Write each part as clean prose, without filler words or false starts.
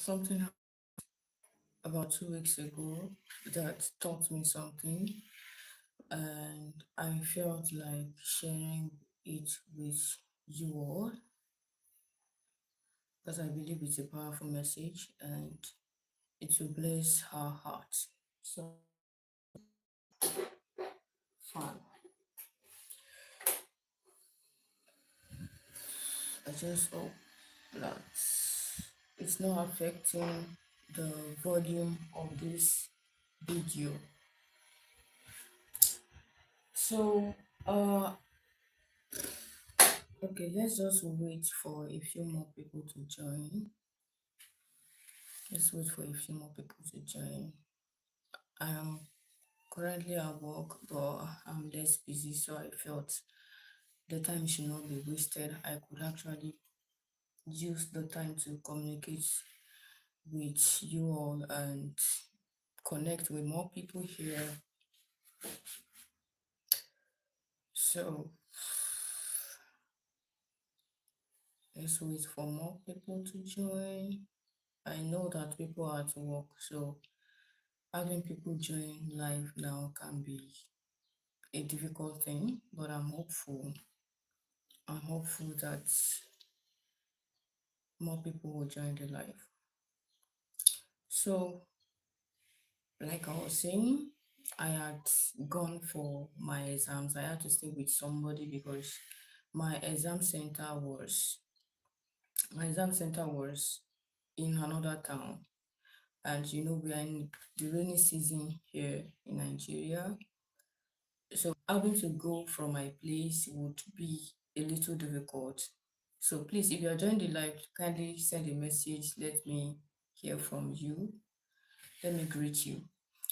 Something about 2 weeks ago that taught me something, and I felt like sharing it with you all because I believe it's a powerful message and it will bless our hearts. So, fun. I just hope that it's not affecting the volume of this video. So, okay, let's just wait for a few more people to join. Let's wait for a few more people to join. I am currently at work, but I'm less busy, so I felt the time should not be wasted. I could actually use the time to communicate with you all and connect with more people here. So let's wait for more people to join. I know that people are at work, so having people join live now can be a difficult thing, but I'm hopeful. I'm hopeful that more people will join the live. So, like I was saying, I had gone for my exams. I had to stay with somebody because my exam center was my exam center was in another town. And we are in the rainy season here in Nigeria. So having to go from my place would be a little difficult. So please, if you are joining the live, kindly send a message. Let me hear from you. Let me greet you.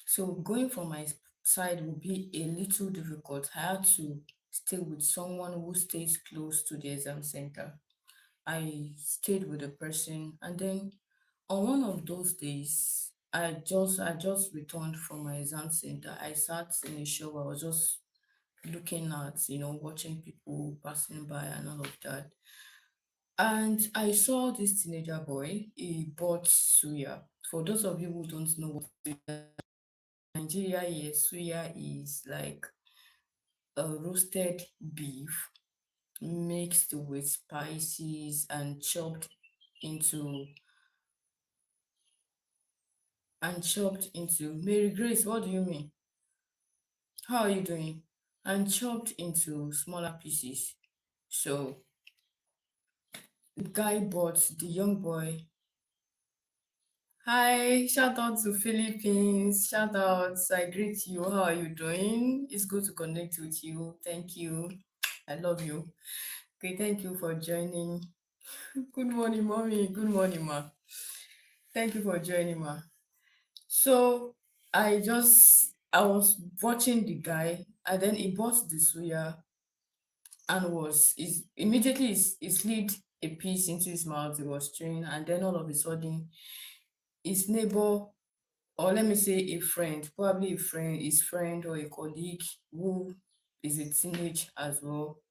So going from my side would be a little difficult. I had to stay with someone who stays close to the exam center. I stayed with a person, and then on one of those days, I just returned from my exam center. I sat in a shop. I was just looking at, watching people passing by and all of that. And I saw this teenager boy. He bought suya. For those of you who don't know what Nigeria is, suya is like a roasted beef mixed with spices and into chopped into Mary Grace, what do you mean? How are you doing? And chopped into smaller pieces. So the guy bought the young boy. Hi, shout out to Philippines. Shout out. I greet you. How are you doing? It's good to connect with you. Thank you. I love you. Okay, thank you for joining. Good morning, mommy. Good morning, ma. Thank you for joining, ma. So I was watching the guy, and then he bought the suya and was is immediately he slid a piece into his mouth. He was chewing, and then all of a sudden, his neighbor, or let me say a friend, probably a friend, his friend or a colleague who is a teenager as well,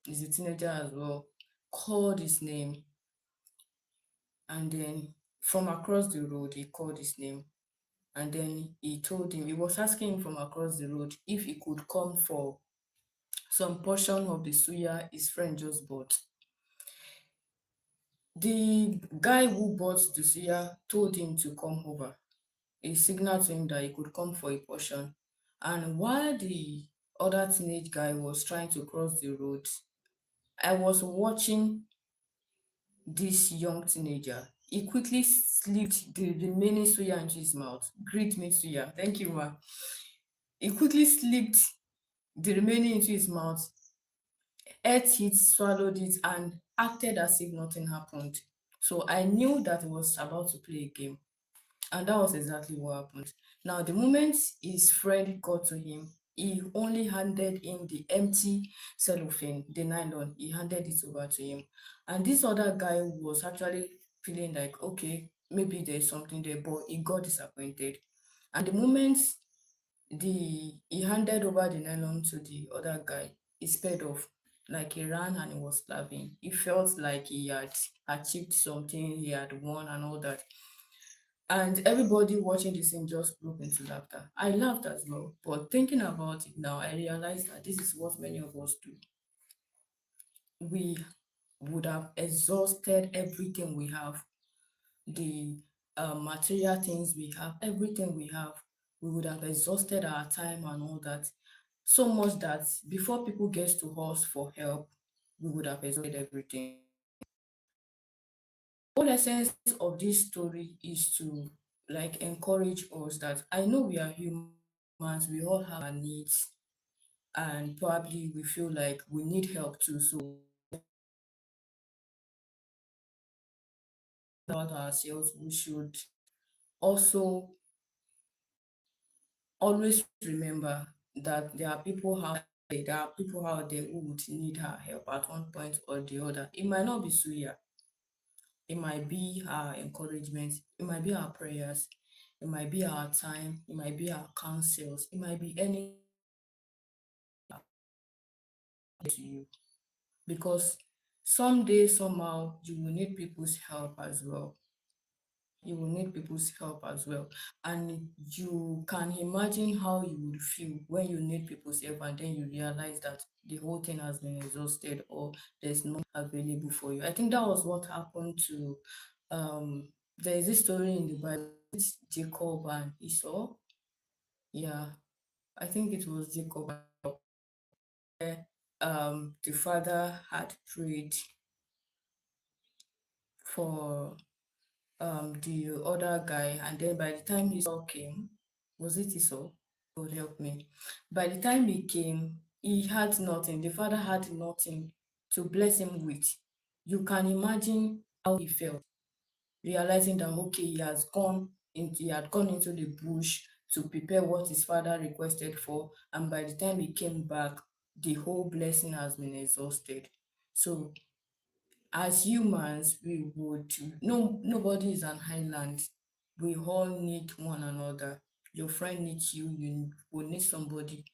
called his name, and then from across the road, he called his name. And then he was asking him from across the road if he could come for some portion of the suya his friend just bought. The guy who bought the suya told him to come over. He signaled to him that he could come for a portion. And while the other teenage guy was trying to cross the road, I was watching this young teenager. He quickly slipped the remaining suya into his mouth. Great meat suya. Thank you, ma. He quickly slipped the remaining into his mouth, ate it, swallowed it, and acted as if nothing happened. So I knew that he was about to play a game. And that was exactly what happened. Now, the moment his friend got to him, he only handed him the empty cellophane, the nylon. He handed it over to him. And this other guy was actually feeling like, okay, maybe there's something there, but he got disappointed. And the moment he handed over the nylon to the other guy, he sped off. Like he ran and he was laughing. He felt like he had achieved something, he had won and all that. And everybody watching the scene just broke into laughter. I laughed as well, but thinking about it now, I realized that this is what many of us do. We would have exhausted everything we have, the material things we have, everything we have. We would have exhausted our time and all that. So much that before people get to us for help, we would have exhausted everything. The whole essence of this story is to like encourage us that I know we are humans, we all have our needs, and probably we feel like we need help too. So about ourselves, we should also always remember that there are people out there who would need our help at one point or the other. It might not be Suya, it might be our encouragement, it might be our prayers, it might be our time, it might be our counsels, it might be anything to you. Because someday, somehow, you will need people's help as well. You will need people's help as well. And you can imagine how you would feel when you need people's help and then you realize that the whole thing has been exhausted or there's no available for you. I think that was what happened to um there's this story in the Bible, it's Jacob and Esau. Yeah, I think it was Jacob where the father had prayed for the other guy, and then by the time Esau came, was it Esau? God help me. By the time he came, he had nothing. The father had nothing to bless him with. You can imagine how he felt, realizing that okay, he had gone into the bush to prepare what his father requested for, and by the time he came back, the whole blessing has been exhausted. So as humans, we would nobody is an island. We all need one another. Your friend needs you, you will need somebody.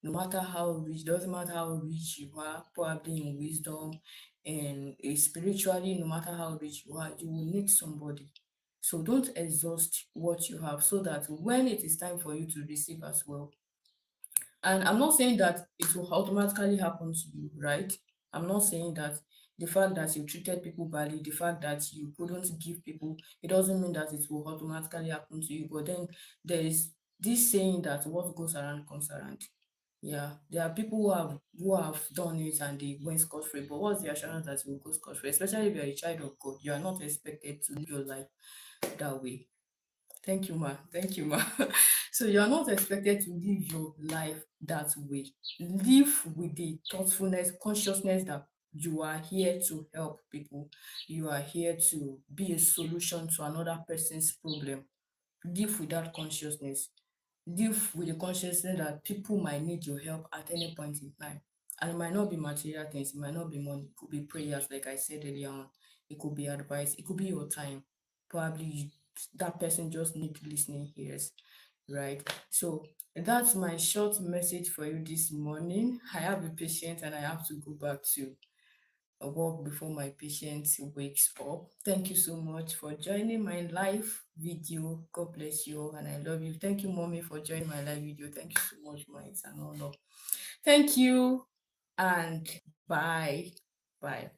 No matter how rich, doesn't matter how rich you are, probably in wisdom and spiritually, no matter how rich you are, you will need somebody. So don't exhaust what you have so that when it is time for you to receive as well, and I'm not saying that it will automatically happen to you, right? I'm not saying that the fact that you treated people badly, the fact that you couldn't give people, it doesn't mean that it will automatically happen to you. But then there is this saying that what goes around comes around. Yeah, there are people who have done it and they went scot-free. But what's the assurance that you will go scot-free? Especially if you're a child of God, you are not expected to live your life that way. Thank you, ma. Thank you, ma. So you are not expected to live your life that way. Live with the thoughtfulness, consciousness that you are here to help people. You are here to be a solution to another person's problem. Live with that consciousness. Live with the consciousness that people might need your help at any point in time. And it might not be material things, it might not be money, it could be prayers, like I said earlier on. It could be advice, it could be your time. Probably that person just need listening ears, right? So that's my short message for you this morning. I have a patient and I have to go back to work before my patient wakes up. Thank you so much for joining my live video. God bless you all and I love you. Thank you, mommy, for joining my live video. Thank you so much, ma. It's an honor. Thank you and bye. Bye.